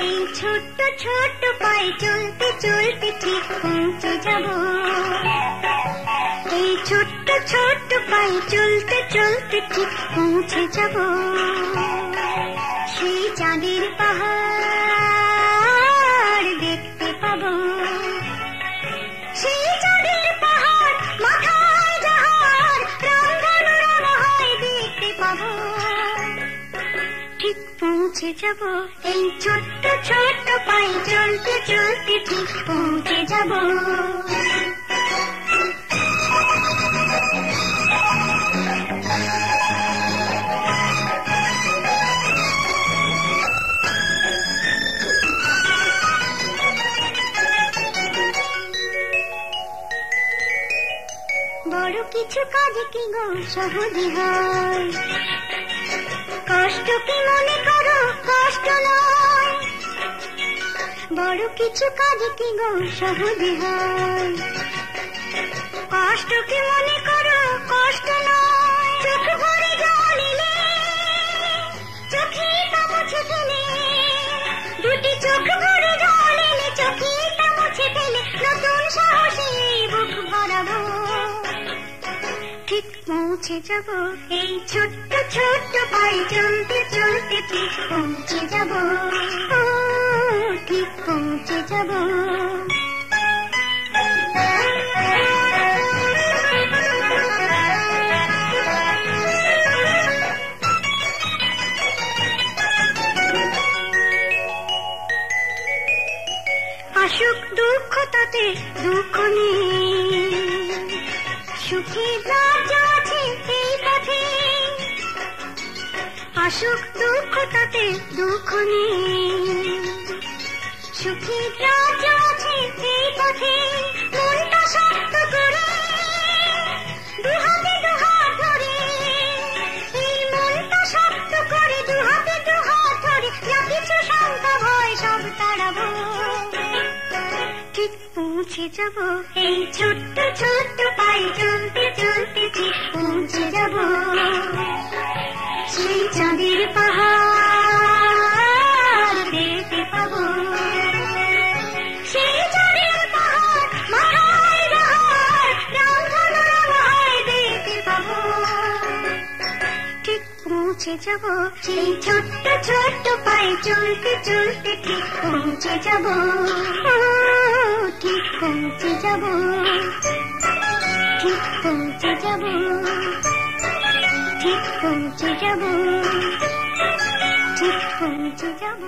এই ছোট্ট ছোট্ট পায়ে চলতে চলতে ঠিক পৌঁছে যাব। এই ছোট্ট ছোট্ট পায়ে চলতে চলতে ঠিক পৌঁছে যাব সেই চাঁদের পাহাড় দেখতে পাবো। সেই চাঁদের পাহাড় মাথায় যাহার রংধনু রং হয় দেখতে পাবো। ঠিক পৌঁছে যাব এই ছোট্ট ছোট্ট পায়ে চলতে চলতে ঠিক পৌঁছে যাব। বড় কিছু কাজ কি গো সহজে হয়, কষ্ট কি মনে করো কষ্ট নয়। বড় কিছু কাজ কি গো সহজে হয়, কষ্ট কি মনে করো কষ্ট নয়। চোখ ভরে জল এলে চোখে তা মুছে ফেলে, দুটি চোখ ভরে জল এলে চোখে তা মুছে ফেলে নতুন সাহসে বুক ভরাবো। ঠিক পৌঁছে যাব এই ছোট্ট ছোট্ট পায়ে চলতে চলতে ঠিক পৌঁছে যাব। ঠিক পৌঁছে যাব। আসুক দুঃখ তাতে দুঃখ নেই, সুখের রাজ্য আছে এই পথে। আসুক দুঃখ তাতে দুঃখ নেই, সুখের রাজ্য আছে এই পথে। মনটা শক্ত করে দুহাতে দুহাত ধরে, এই মনটা শক্ত করে দুহাতে দুহাত ধরে যা কিছু শঙ্কা ভয় সব তাড়াবো। ঠিক পৌঁছে যাব এই ছোট্ট ছোট্ট পায়ে চলতে চলতে ঠিক পৌঁছে যাব সেই চাঁদের পাহাড় দেখতে পাবো। সেই চাঁদের পাহাড় মাথায় যাহার রংধনু রং হয় দেখতে পাবো। ঠিক পৌঁছে যাব সেই ছোট্ট ছোট্ট পায়ে চলতে চলতে ঠিক পৌঁছে যাব। ঠিক পৌঁছে যাব। ঠিক পৌঁছে যাব। ঠিক পৌঁছে যাব। ঠিক পৌঁছে যাব।